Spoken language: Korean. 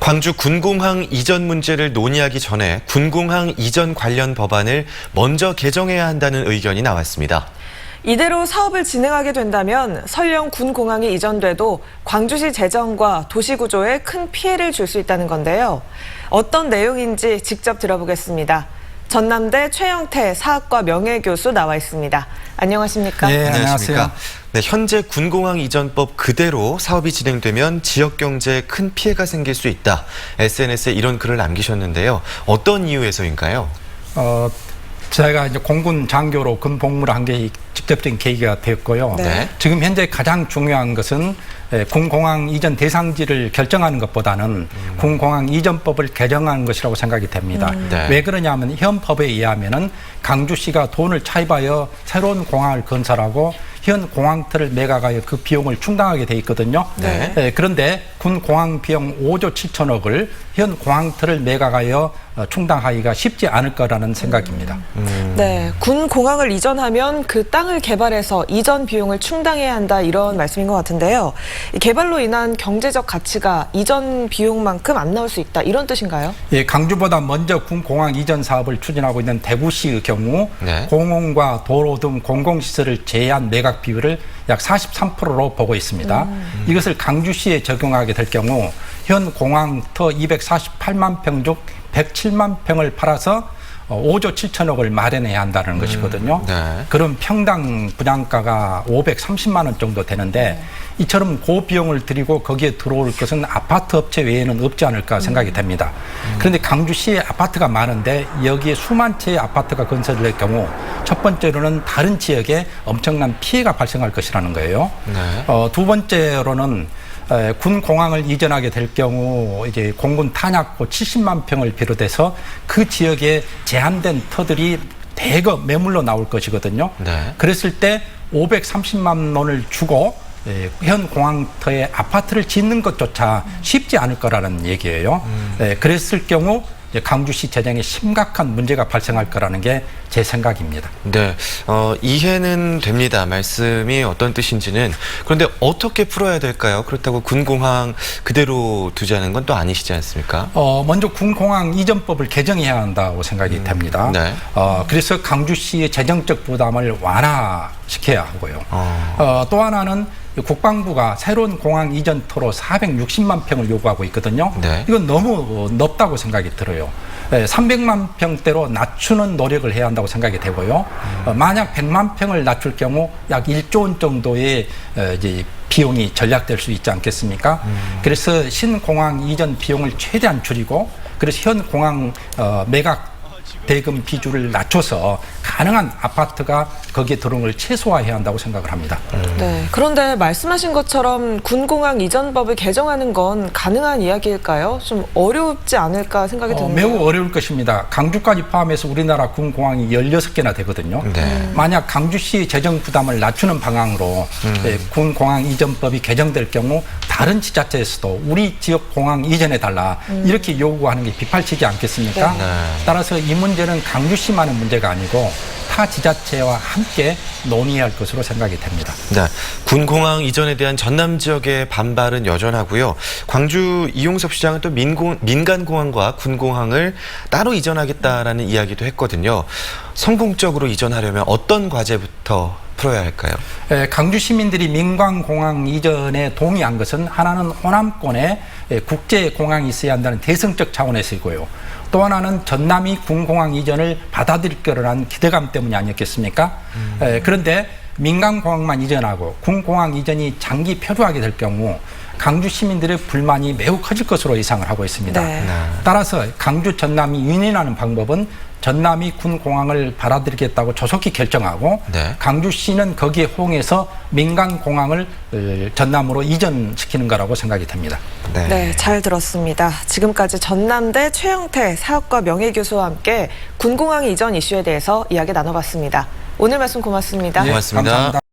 광주 군공항 이전 문제를 논의하기 전에 군공항 이전 관련 법안을 먼저 개정해야 한다는 의견이 나왔습니다. 이대로 사업을 진행하게 된다면 설령 군공항이 이전돼도 광주시 재정과 도시구조에 큰 피해를 줄 수 있다는 건데요. 어떤 내용인지 직접 들어보겠습니다. 전남대 최영태 사학과 명예교수 나와 있습니다. 안녕하십니까? 네, 안녕하세요. 네, 현재 군공항 이전법 그대로 사업이 진행되면 지역 경제에 큰 피해가 생길 수 있다. SNS에 이런 글을 남기셨는데요. 어떤 이유에서인가요? 제가 이제 공군 장교로 군 복무를 한 게 직접적인 계기가 되었고요. 네. 지금 현재 가장 중요한 것은 군공항 이전 대상지를 결정하는 것보다는 군공항 이전법을 개정하는 것이라고 생각이 됩니다. 네. 왜 그러냐면 현 법에 의하면은 강주시가 돈을 차입하여 새로운 공항을 건설하고 현 공항터를 매각하여 그 비용을 충당하게 돼 있거든요. 네. 그런데 군 공항 비용 5조 7천억을 현 공항터를 매각하여 충당하기가 쉽지 않을 거라는 생각입니다. 네, 군 공항을 이전하면 그 땅을 개발해서 이전 비용을 충당해야 한다 이런 말씀인 것 같은데요. 이 개발로 인한 경제적 가치가 이전 비용만큼 안 나올 수 있다 이런 뜻인가요? 예, 강주보다 먼저 군 공항 이전 사업을 추진하고 있는 대구시의 경우 네. 공원과 도로 등 공공시설을 제한 매각 비율을 약 43%로 보고 있습니다. 이것을 강주시에 적용하게 될 경우 현 공항터 248만 평 중 107만 평을 팔아서 5조 7천억을 마련해야 한다는 것이거든요. 네. 그럼 평당 분양가가 530만 원 정도 되는데 이처럼 고비용을 들이고 거기에 들어올 것은 아파트 업체 외에는 없지 않을까 생각이 됩니다. 그런데 강주시에 아파트가 많은데 여기에 수만 채의 아파트가 건설될 경우 첫 번째로는 다른 지역에 엄청난 피해가 발생할 것이라는 거예요. 네. 두 번째로는 군 공항을 이전하게 될 경우 이제 공군 탄약고 70만 평을 비롯해서 그 지역에 제한된 터들이 대거 매물로 나올 것이거든요. 네. 그랬을 때 530만 원을 주고 현 공항터에 아파트를 짓는 것조차 쉽지 않을 거라는 얘기예요. 그랬을 경우 강주시 재정에 심각한 문제가 발생할 거라는 게 제 생각입니다. 네, 이해는 됩니다. 말씀이 어떤 뜻인지는. 그런데 어떻게 풀어야 될까요? 그렇다고 군공항 그대로 두자는 건 또 아니시지 않습니까? 먼저 군공항 이전법을 개정해야 한다고 생각이 됩니다. 네. 그래서 강주시의 재정적 부담을 완화시켜야 하고요. 또 하나는 국방부가 새로운 공항 이전터로 460만 평을 요구하고 있거든요. 네. 이건 너무 높다고 생각이 들어요. 300만 평대로 낮추는 노력을 해야 한다고 생각이 되고요. 만약 100만 평을 낮출 경우 약 1조 원 정도의 이제 비용이 절약될 수 있지 않겠습니까? 그래서 신공항 이전 비용을 최대한 줄이고 그래서 현 공항 매각 대금 비율을 낮춰서 가능한 아파트가 거기에 들어오는 걸 최소화해야 한다고 생각을 합니다. 네, 그런데 말씀하신 것처럼 군공항 이전법을 개정하는 건 가능한 이야기일까요? 좀 어렵지 않을까 생각이 드는데요. 매우 어려울 것입니다. 강주까지 포함해서 우리나라 군공항이 16개나 되거든요. 네. 만약 강주시 재정 부담을 낮추는 방향으로 군공항 이전법이 개정될 경우 다른 지자체에서도 우리 지역 공항 이전해달라 이렇게 요구하는 게 빗발치지 않겠습니까? 네. 따라서 이 문제는 강주시만의 문제가 아니고 타 지자체와 함께 논의할 것으로 생각이 됩니다. 네, 군공항 이전에 대한 전남 지역의 반발은 여전하고요. 광주 이용섭 시장은 또 민간공항과 군공항을 따로 이전하겠다라는 이야기도 했거든요. 성공적으로 이전하려면 어떤 과제부터 풀어야 할까요? 강주 시민들이 민간공항 이전에 동의한 것은 하나는 호남권에 국제공항이 있어야 한다는 대승적 차원에서이고요. 또 하나는 전남이 군공항 이전을 받아들일 거라는 기대감 때문이 아니었겠습니까? 그런데 민간공항만 이전하고 군공항 이전이 장기 표류하게 될 경우 강주 시민들의 불만이 매우 커질 것으로 예상을 하고 있습니다. 네. 따라서 강주 전남이 윈윈하는 방법은 전남이 군공항을 받아들이겠다고 조속히 결정하고 네. 강주시는 거기에 호응해서 민간공항을 전남으로 이전시키는 거라고 생각이 됩니다. 네. 네, 잘 들었습니다. 지금까지 전남대 최영태 사학과 명예교수와 함께 군공항 이전 이슈에 대해서 이야기 나눠봤습니다. 오늘 말씀 고맙습니다. 고맙습니다. 감사합니다.